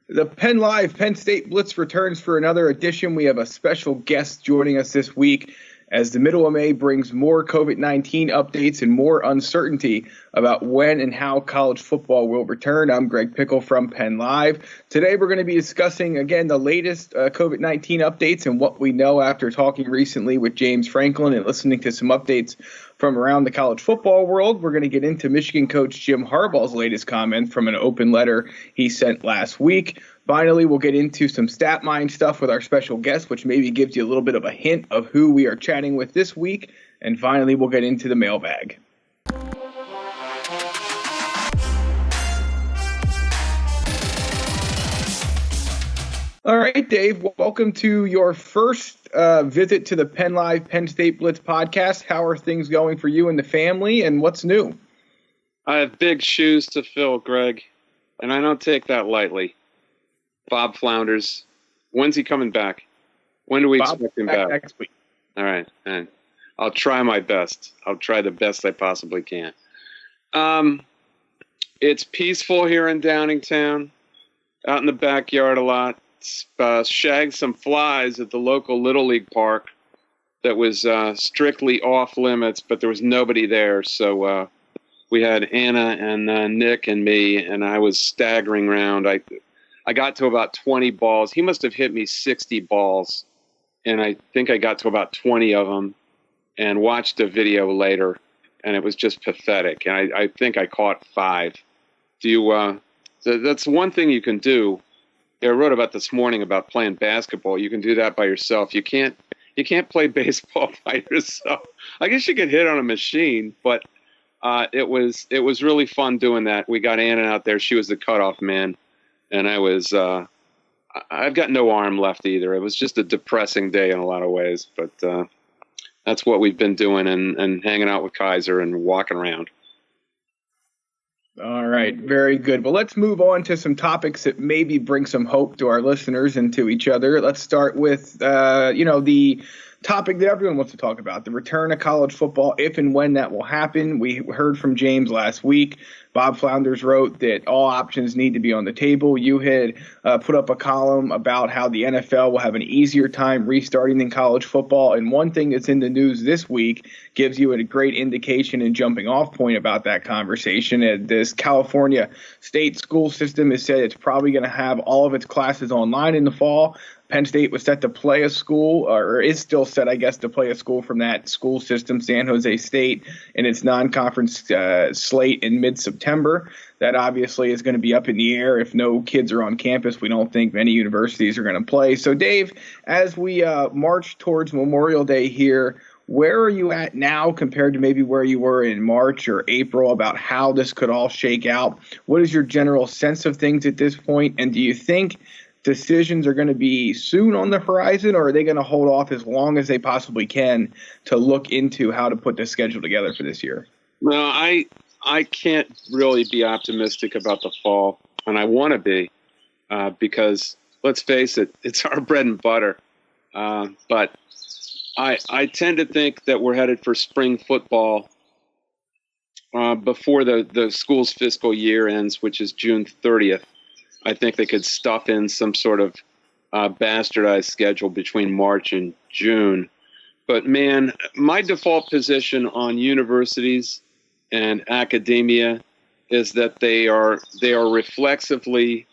The Penn State Blitz returns for another edition. We have a special guest joining us this week as the middle of May brings more COVID-19 updates and more uncertainty about when and how college football will return. I'm Greg Pickle from Penn Live. Today we're going to be discussing, again, the latest COVID-19 updates and what we know after talking recently with James Franklin and listening to some updates from around the college football world. We're going to get into Michigan coach Jim Harbaugh's latest comment from an open letter he sent last week. Finally, we'll get into some stat mine stuff with our special guest, which maybe gives you a little bit of a hint of who we are chatting with this week. And finally, we'll get into the mailbag. All right, Dave, welcome to your first visit to the Penn Live Penn State Blitz podcast. How are things going for you and the family, and what's new? I have big shoes to fill, Greg, and I don't take that lightly. Bob Flounders, when's he coming back? When do we expect him back? Next week. All right, and I'll try my best. I'll try the best I possibly can. It's peaceful here in Downingtown, out in the backyard a lot. Shagged some flies at the local Little League park that was strictly off limits, but there was nobody there. So we had Anna and Nick and me, and I was staggering around. I got to about 20 balls. He must have hit me 60 balls, and I think I got to about 20 of them and watched a video later, and it was just pathetic. And I think I caught 5. So that's one thing you can do. I wrote about this morning about playing basketball. You can do that by yourself. You can't play baseball by yourself. I guess you could hit on a machine, but it was really fun doing that. We got Anna out there. She was the cutoff man. And I've got no arm left either. It was just a depressing day in a lot of ways, but that's what we've been doing and hanging out with Kaiser and walking around. All right, very good. Well, let's move on to some topics that maybe bring some hope to our listeners and to each other. Let's start with, the topic that everyone wants to talk about, the return of college football, if and when that will happen. We heard from James last week. Bob Flounders wrote that all options need to be on the table. You had put up a column about how the NFL will have an easier time restarting than college football. And one thing that's in the news this week gives you a great indication and jumping off point about that conversation. This California state school system has said it's probably going to have all of its classes online in the fall. Penn State was set to play a school, or is still set, I guess, to play a school from that school system, San Jose State, in its non-conference slate in mid-September. That obviously is going to be up in the air. If no kids are on campus, we don't think many universities are going to play. So, Dave, as we march towards Memorial Day here, where are you at now compared to maybe where you were in March or April about how this could all shake out? What is your general sense of things at this point? And do you think decisions are going to be soon on the horizon, or are they going to hold off as long as they possibly can to look into how to put the schedule together for this year? No, I can't really be optimistic about the fall, and I want to be because, let's face it, it's our bread and butter. But I tend to think that we're headed for spring football before the school's fiscal year ends, which is June 30th. I think they could stuff in some sort of bastardized schedule between March and June. But, man, my default position on universities and academia is that they are reflexively,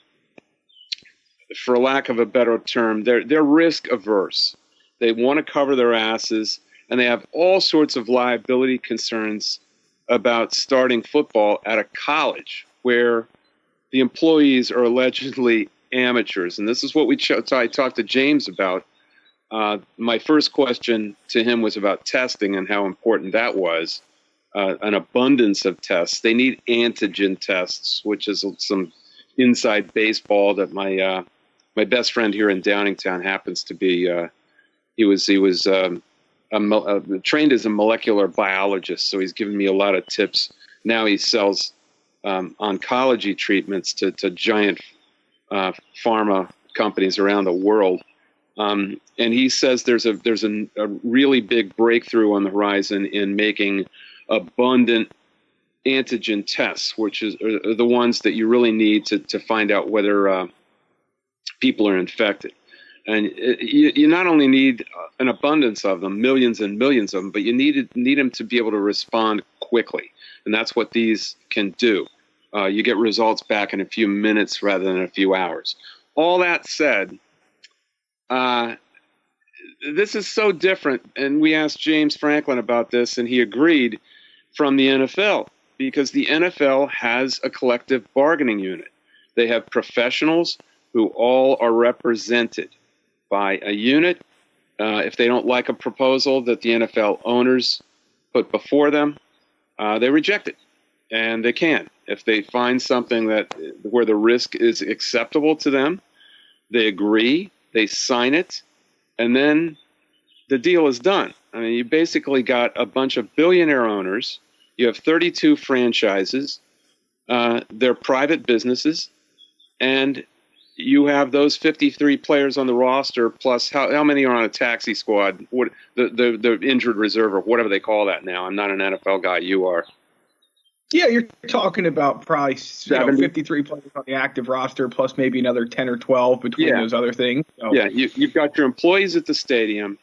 for lack of a better term, they're risk averse. They want to cover their asses, and they have all sorts of liability concerns about starting football at a college where the employees are allegedly amateurs. And this is what I talked to James about. My first question to him was about testing and how important that was. An abundance of tests. They need antigen tests, which is some inside baseball that my best friend here in Downingtown happens to be. He was trained as a molecular biologist, so he's given me a lot of tips. Now he sells oncology treatments to giant pharma companies around the world. And he says there's a really big breakthrough on the horizon in making abundant antigen tests, which are the ones that you really need to find out whether people are infected. And you not only need an abundance of them, millions and millions of them, but you need them to be able to respond quickly. And that's what these can do. You get results back in a few minutes rather than a few hours. All that said, this is so different. And we asked James Franklin about this, and he agreed, from the NFL, because the NFL has a collective bargaining unit. They have professionals who all are represented by a unit. If they don't like a proposal that the NFL owners put before them, they reject it, and they can. If they find something where the risk is acceptable to them, they agree, they sign it, and then the deal is done. I mean, you basically got a bunch of billionaire owners. You have 32 franchises. They're private businesses, and you have those 53 players on the roster, plus how many are on a taxi squad? What the injured reserve, or whatever they call that now. I'm not an NFL guy. You are. Yeah, you're talking about probably 53 players on the active roster, plus maybe another 10 or 12 between those other things. So. Yeah, you've got your employees at the stadium,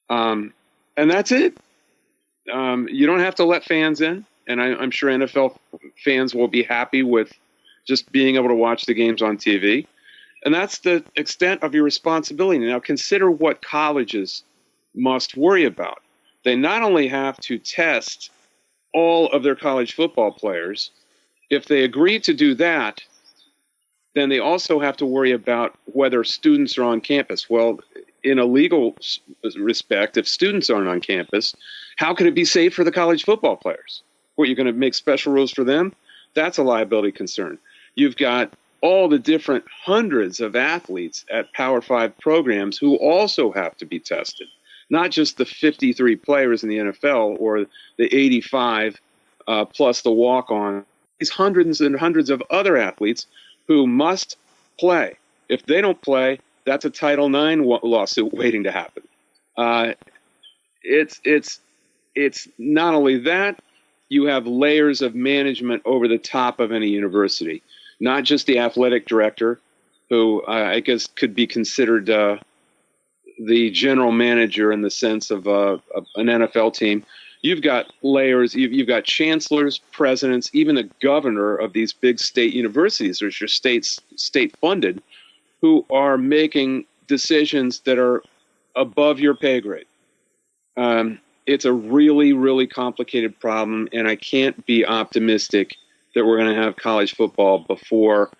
and that's it. You don't have to let fans in, and I'm sure NFL fans will be happy with just being able to watch the games on TV. And that's the extent of your responsibility. Now, consider what colleges must worry about. They not only have to test all of their college football players. If they agree to do that, then they also have to worry about whether students are on campus. Well, in a legal respect, if students aren't on campus, how could it be safe for the college football players? What, you're going to make special rules for them? That's a liability concern. You've got all the different hundreds of athletes at Power 5 programs who also have to be tested, not just the 53 players in the NFL or the 85 plus the walk-on. These hundreds and hundreds of other athletes who must play. If they don't play, that's a Title IX lawsuit waiting to happen. It's not only that, you have layers of management over the top of any university. Not just the athletic director, who I guess could be considered the general manager in the sense of an NFL team. You've got layers. You've got chancellors, presidents, even the governor of these big state universities, which are state funded, who are making decisions that are above your pay grade. It's a really, really complicated problem, and I can't be optimistic that we're going to have college football before,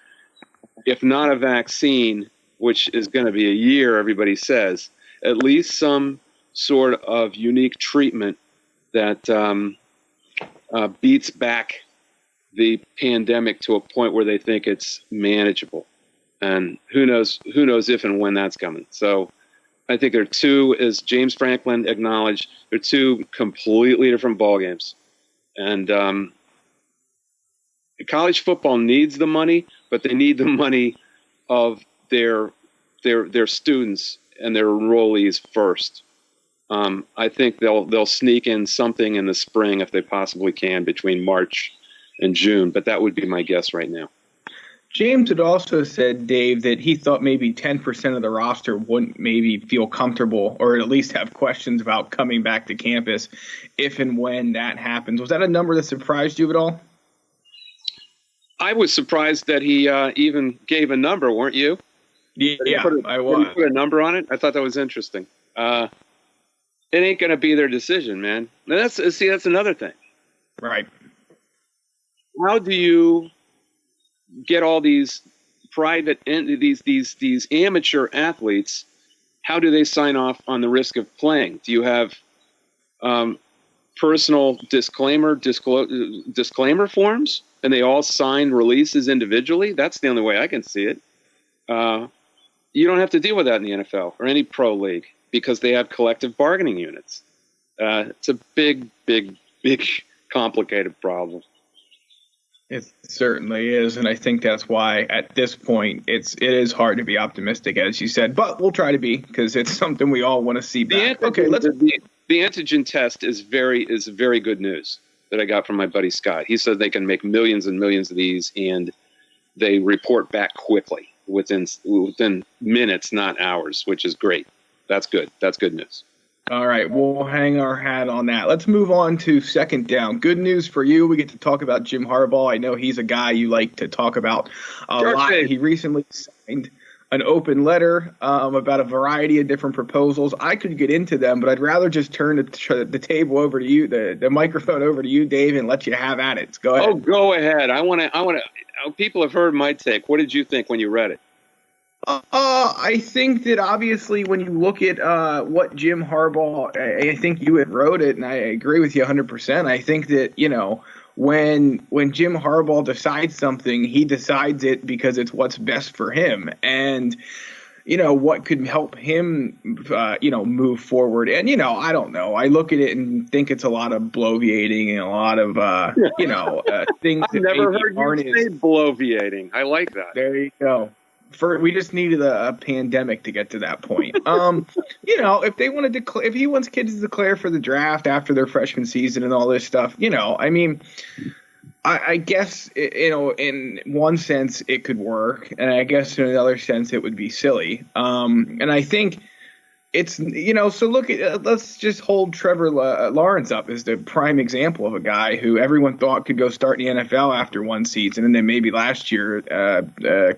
if not a vaccine, which is going to be a year, everybody says, at least some sort of unique treatment that beats back the pandemic to a point where they think it's manageable. And who knows if and when that's coming. So I think they're two, as James Franklin acknowledged, they're two completely different ballgames. And college football needs the money, but they need the money of their students and their enrollees first. I think they'll sneak in something in the spring if they possibly can between March and June, but that would be my guess right now. James had also said, Dave, that he thought maybe 10% of the roster wouldn't maybe feel comfortable or at least have questions about coming back to campus if and when that happens. Was that a number that surprised you at all? I was surprised that he even gave a number, weren't you? Yeah, I was. Did he put a number on it? I thought that was interesting. It ain't going to be their decision, man. That's another thing. Right. How do you get all these private these amateur athletes? How do they sign off on the risk of playing? Do you have personal disclaimer forms, and they all sign releases individually? That's the only way I can see it. You don't have to deal with that in the NFL or any pro league because they have collective bargaining units. It's a big, complicated problem. It certainly is, and I think that's why at this point it is hard to be optimistic, as you said, but we'll try to be because it's something we all want to see back. The antigen test is very good news that I got from my buddy Scott. He said they can make millions and millions of these, and they report back quickly, within minutes, not hours, which is great. That's good. That's good news. All right, we'll hang our hat on that. Let's move on to second down. Good news for you. We get to talk about Jim Harbaugh. I know he's a guy you like to talk about a lot. He recently signed an open letter about a variety of different proposals. I could get into them, but I'd rather just turn the table over to you, the microphone over to you, Dave, and let you have at it. Go ahead. Oh, go ahead. I want to. People have heard my take. What did you think when you read it? I think that obviously when you look at what Jim Harbaugh, I think you had wrote it, and I agree with you 100%. I think that, when Jim Harbaugh decides something, he decides it because it's what's best for him. And, what could help him, move forward. And, I don't know. I look at it and think it's a lot of bloviating and a lot of, things I've never heard you say bloviating. I like that. There you go. We just needed a pandemic to get to that point. If they want to declare, if he wants kids to declare for the draft after their freshman season and all this stuff, I guess, in one sense it could work, and I guess in another sense it would be silly. And I think it's, so look at, let's just hold Trevor Lawrence up as the prime example of a guy who everyone thought could go start in the NFL after one season. And then maybe last year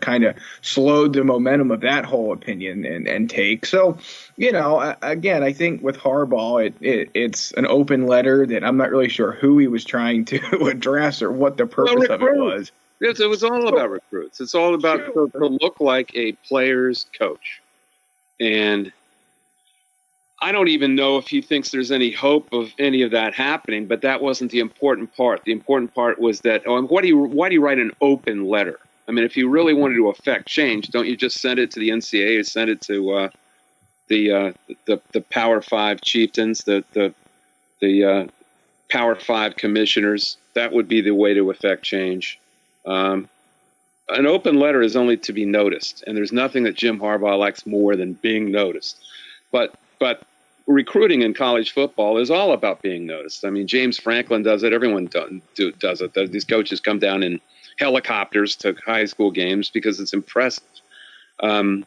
kind of slowed the momentum of that whole opinion and take. So, again, I think with Harbaugh, it's an open letter that I'm not really sure who he was trying to address or what the purpose of it was. Yes, it was all about recruits. It's all about to look like a player's coach. And I don't even know if he thinks there's any hope of any of that happening, but that wasn't the important part. The important part was that, why do you write an open letter? I mean, if you really wanted to affect change, don't you just send it to the NCAA or send it to the Power 5 chieftains, the Power 5 commissioners? That would be the way to affect change. An open letter is only to be noticed, and there's nothing that Jim Harbaugh likes more than being noticed. But recruiting in college football is all about being noticed. I mean, James Franklin does it. Everyone does it. These coaches come down in helicopters to high school games because it's impressive. I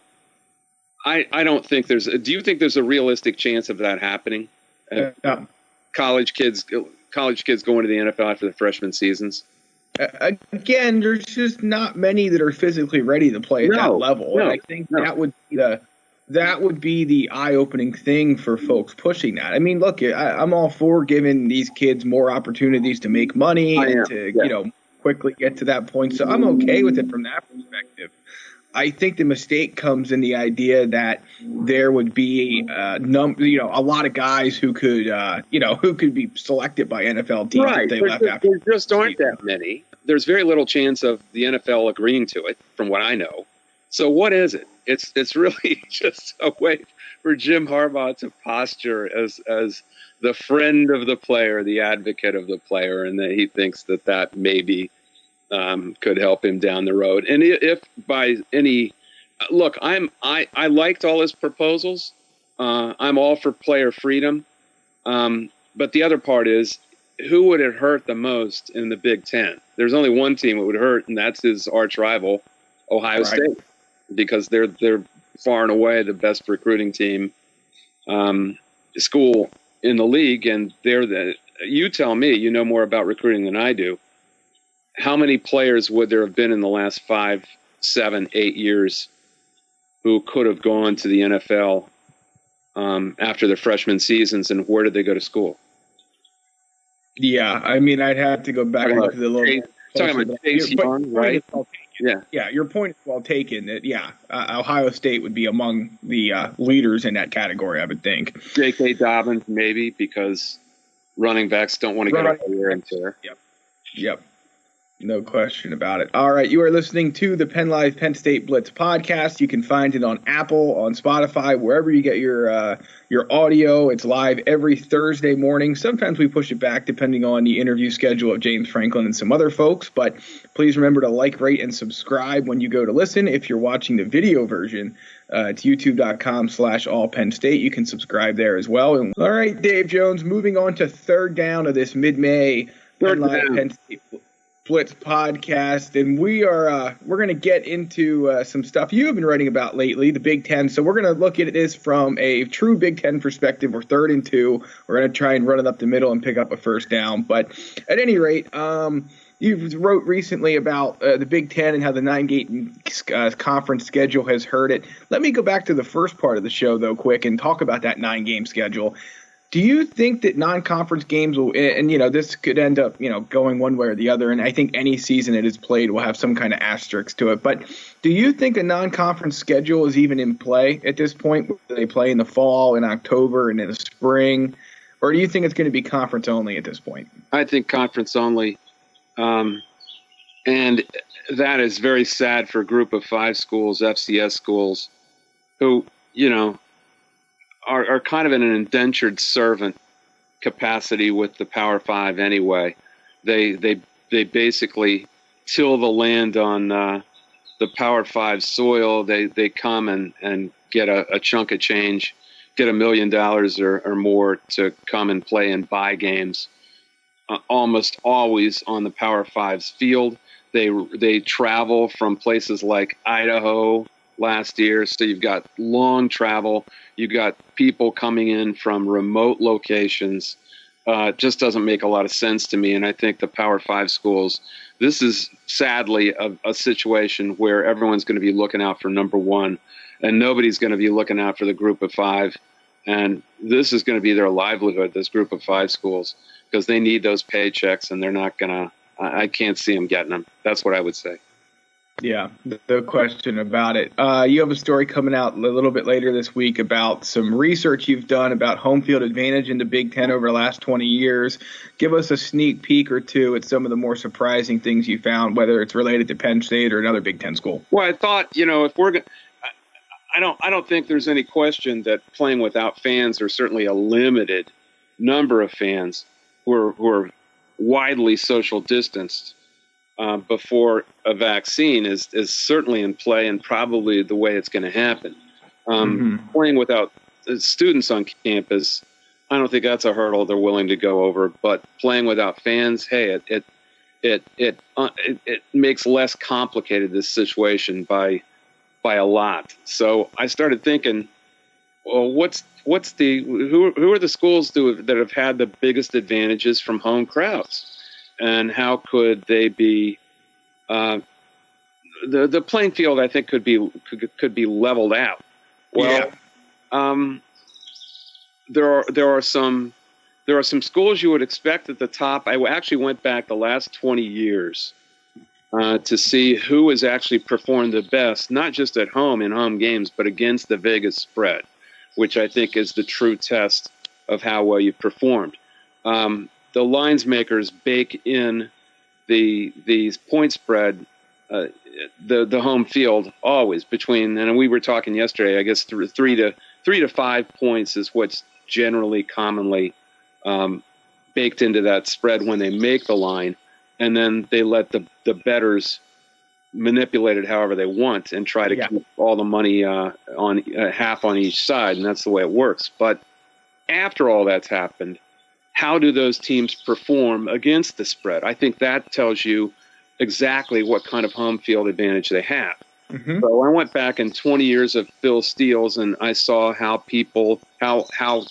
don't think do you think there's a realistic chance of that happening? No. College kids going to the NFL after the freshman seasons? Again, there's just not many that are physically ready to play at that level. And I think that would be the eye-opening thing for folks pushing that. I mean, look, I'm all for giving these kids more opportunities to make money and to, quickly get to that point. So I'm okay with it from that perspective. I think the mistake comes in the idea that there would be a lot of guys who could be selected by NFL teams if they left after. There just aren't that many. There's very little chance of the NFL agreeing to it, from what I know. So what is it? It's really just a way for Jim Harbaugh to posture as the friend of the player, the advocate of the player, and that he thinks that maybe could help him down the road. And if by any look, I liked all his proposals. I'm all for player freedom. But the other part is, who would it hurt the most in the Big Ten? There's only one team it would hurt, and that's his arch rival, Ohio State. Because they're far and away the best recruiting team school in the league, and you tell me, you know more about recruiting than I do. How many players would there have been in the last 5, 7, 8 years who could have gone to the NFL after their freshman seasons, and where did they go to school? Yeah, I mean, I'd have to go back into the little. Talking about Chase Young, right? Yeah, your point is well taken. That Ohio State would be among the leaders in that category, I would think. J.K. Dobbins, maybe, because running backs don't want to get up there and tear. Yep. No question about it. All right, you are listening to the Penn Live Penn State Blitz podcast. You can find it on Apple, on Spotify, wherever you get your audio. It's live every Thursday morning. Sometimes we push it back depending on the interview schedule of James Franklin and some other folks. But please remember to like, rate, and subscribe when you go to listen. If you're watching the video version, it's youtube.com/allpennstate. You can subscribe there as well. And, all right, Dave Jones, moving on to third down of this mid-May Penn Live Penn State Blitz podcast, and we're going to get into some stuff you have been writing about lately, the Big Ten. So we're going to look at this from a true Big Ten perspective. We're 3rd and 2. We're going to try and run it up the middle and pick up a first down. But at any rate, you wrote recently about the Big Ten and how the 9-game conference schedule has hurt it. Let me go back to the first part of the show, though, quick, and talk about that 9-game schedule. Do you think that non-conference games will, and this could end up, going one way or the other, and I think any season it is played will have some kind of asterisk to it, but do you think a non-conference schedule is even in play at this point? Do they play in the fall, in October, and in the spring, or do you think it's going to be conference only at this point? I think conference only, and that is very sad for a group of 5 schools, FCS schools, who, are kind of in an indentured servant capacity with the Power 5 anyway. They basically till the land on the Power 5 soil. They come and get a chunk of change, get $1 million or more to come and play and buy games. Almost always on the Power 5's field. They travel from places like Idaho last year, so you've got long travel. You've got people coming in from remote locations. Just doesn't make a lot of sense to me. And I think the Power 5 schools, this is sadly a situation where everyone's going to be looking out for number 1, and nobody's going to be looking out for the group of 5. And this is going to be their livelihood, this group of 5 schools, because they need those paychecks, and they're not going to, I can't see them getting them. That's what I would say. Yeah, no question about it. You have a story coming out a little bit later this week about some research you've done about home field advantage in the Big Ten over the last 20 years. Give us a sneak peek or two at some of the more surprising things you found, whether it's related to Penn State or another Big Ten school. Well, I thought, if we're going I don't think there's any question that playing without fans, or certainly a limited number of fans who are widely social distanced before a vaccine is certainly in play, and probably the way it's going to happen. Playing without students on campus, I don't think that's a hurdle they're willing to go over. But playing without fans, hey, it makes less complicated this situation by a lot. So I started thinking, well, who are the schools that have had the biggest advantages from home crowds? And how could they be? The playing field, I think, could be leveled out. Well, yeah. There are some schools you would expect at the top. I actually went back the last 20 years to see who has actually performed the best, not just at home in home games, but against the Vegas spread, which I think is the true test of how well you've performed. The lines makers bake in these point spread, the home field always between, and we were talking yesterday, I guess 3 to 5 points is what's generally commonly baked into that spread when they make the line, and then they let the bettors manipulate it however they want and try to keep all the money on half on each side, and that's the way it works. But after all that's happened, how do those teams perform against the spread? I think that tells you exactly what kind of home field advantage they have. So I went back in 20 years of Phil Steele's, and I saw how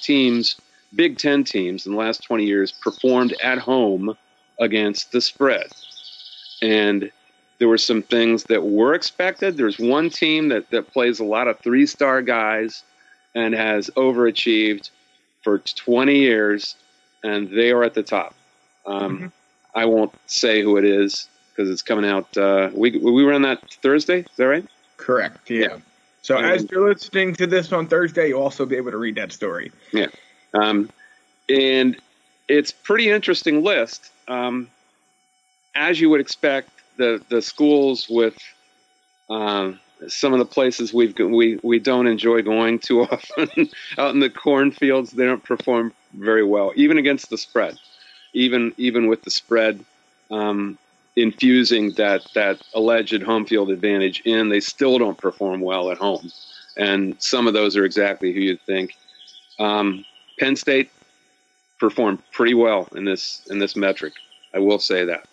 teams, Big Ten teams in the last 20 years performed at home against the spread. And there were some things that were expected. There's one team that plays a lot of 3-star guys and has overachieved for 20 years. And they are at the top. I won't say who it is because it's coming out. We were on that Thursday. Is that right? Correct. Yeah. So as you're listening to this on Thursday, you'll also be able to read that story. Yeah. And it's pretty interesting list. As you would expect, the schools with some of the places we don't enjoy going too often out in the cornfields, they don't perform very well, even against the spread, even with the spread infusing that alleged home field advantage in, they still don't perform well at home. And some of those are exactly who you'd think. Penn State performed pretty well in this metric. I will say that.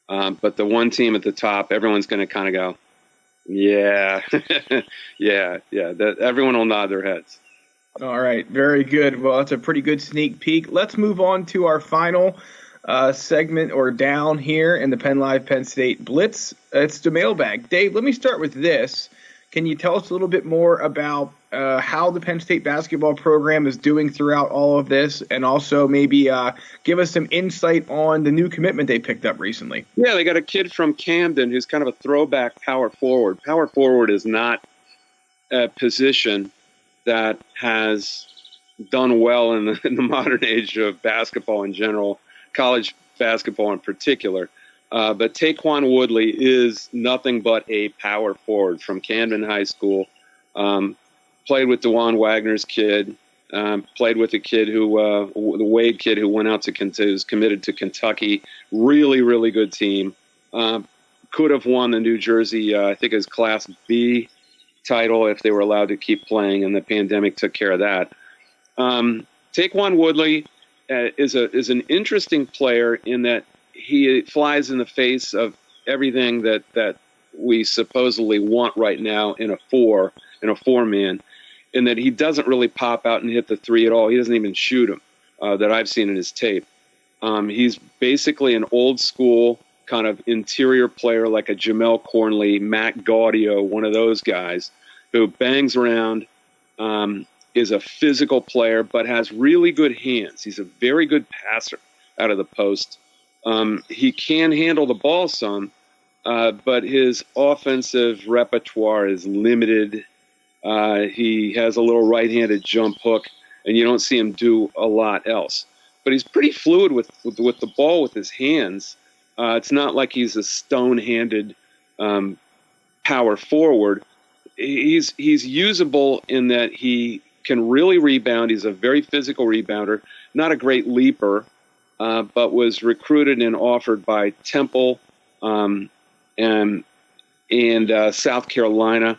But the one team at the top, everyone's going to kind of go, yeah, yeah. That everyone will nod their heads. All right, very good. Well, that's a pretty good sneak peek. Let's move on to our final segment or down here in the Penn Live Penn State Blitz. It's the mailbag. Dave, let me start with this. Can you tell us a little bit more about how the Penn State basketball program is doing throughout all of this, and also maybe give us some insight on the new commitment they picked up recently? Yeah, they got a kid from Camden who's kind of a throwback power forward. Power forward is not a position that has done well in the modern age of basketball in general, college basketball in particular. But Taquan Woodley is nothing but a power forward from Camden High School. Played with DeJuan Wagner's kid. Played with a kid the Wade kid who went out who's committed to Kentucky. Really, really good team. Could have won the New Jersey, I think it was Class B title if they were allowed to keep playing, and the pandemic took care of that. Taquan Woodley is an interesting player in that he flies in the face of everything that we supposedly want right now in a four-man, in that he doesn't really pop out and hit the three at all. He doesn't even shoot him that I've seen in his tape. He's basically an old school kind of interior player like a Jamel Cornley, Matt Gaudio, one of those guys who bangs around, is a physical player, but has really good hands. He's a very good passer out of the post. He can handle the ball some, but his offensive repertoire is limited. He has a little right-handed jump hook, and you don't see him do a lot else. But he's pretty fluid with the ball with his hands. It's not like he's a stone-handed power forward. He's usable in that he can really rebound. He's a very physical rebounder, not a great leaper, but was recruited and offered by Temple and South Carolina,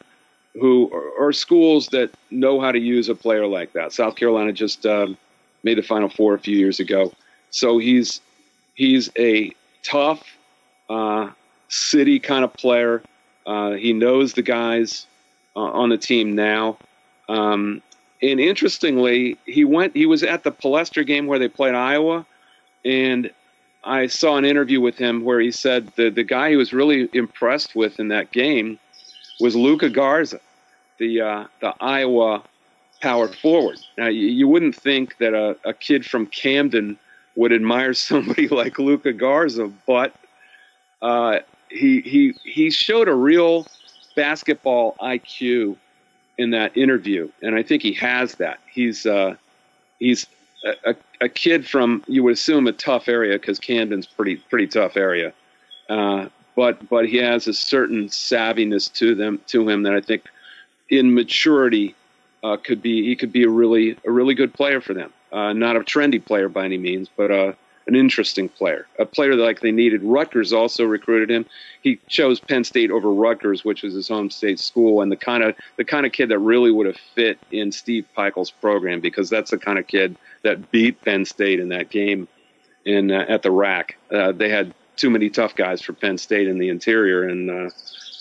who are schools that know how to use a player like that. South Carolina just made the Final Four a few years ago. So he's a tough city kind of player. He knows the guys on the team now. And interestingly, he was at the Palester game where they played Iowa, and I saw an interview with him where he said the guy he was really impressed with in that game was Luka Garza, the Iowa power forward. Now, you wouldn't think that a kid from Camden would admire somebody like Luka Garza, but he showed a real basketball IQ in that interview, and I think he has that. He's a kid from, you would assume, a tough area, because Camden's pretty tough area, but he has a certain savviness to him that I think, in maturity, he could be a really good player for them. Not a trendy player by any means, but an interesting player, a player like they needed. Rutgers also recruited him. He chose Penn State over Rutgers, which was his home state school, and the kind of kid that really would have fit in Steve Pikiell's program, because that's the kind of kid that beat Penn State in that game at the rack. They had too many tough guys for Penn State in the interior, and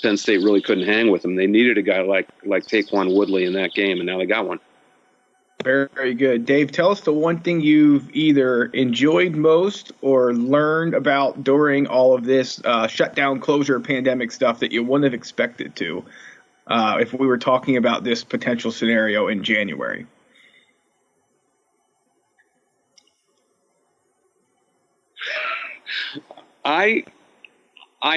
Penn State really couldn't hang with them. They needed a guy like Taquan Woodley in that game, and now they got one. Very, very good. Dave, tell us the one thing you've either enjoyed most or learned about during all of this shutdown, closure, pandemic stuff that you wouldn't have expected to if we were talking about this potential scenario in January. I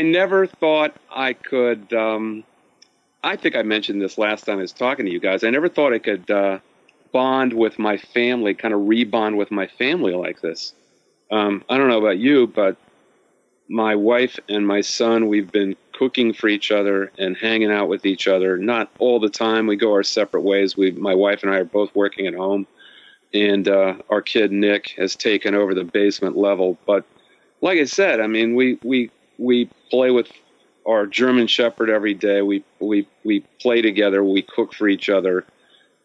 never thought I could I think I mentioned this last time I was talking to you guys. I never thought I could bond with my family, kind of rebond with my family like this. I don't know about you, but my wife and my son, we've been cooking for each other and hanging out with each other. Not all the time. We go our separate ways. My wife and I are both working at home, and our kid Nick has taken over the basement level. But like I said, I mean, we play with our German Shepherd every day. We play together. We cook for each other.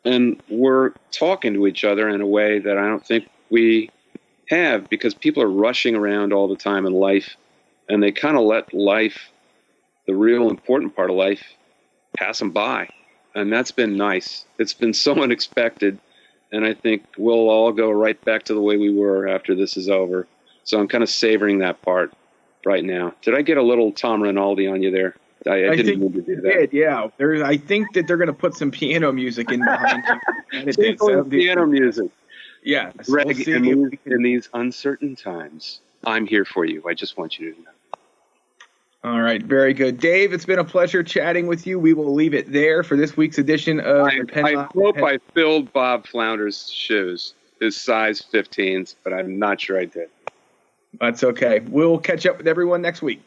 And we're talking to each other in a way that I don't think we have, because people are rushing around all the time in life. and they kind of let life, the real important part of life, pass them by. And that's been nice. It's been so unexpected. And I think we'll all go right back to the way we were after this is over. So I'm kind of savoring that part right now. Did I get a little Tom Rinaldi on you there? I didn't mean to do that. Yeah. I think that they're going to put some piano music in behind you. Piano music. Yeah. Greg, in these uncertain times, I'm here for you. I just want you to know. All right. Very good. Dave, it's been a pleasure chatting with you. We will leave it there for this week's edition of I hope I filled Bob Flounder's shoes, his size 15s, but I'm not sure I did. That's okay. We'll catch up with everyone next week.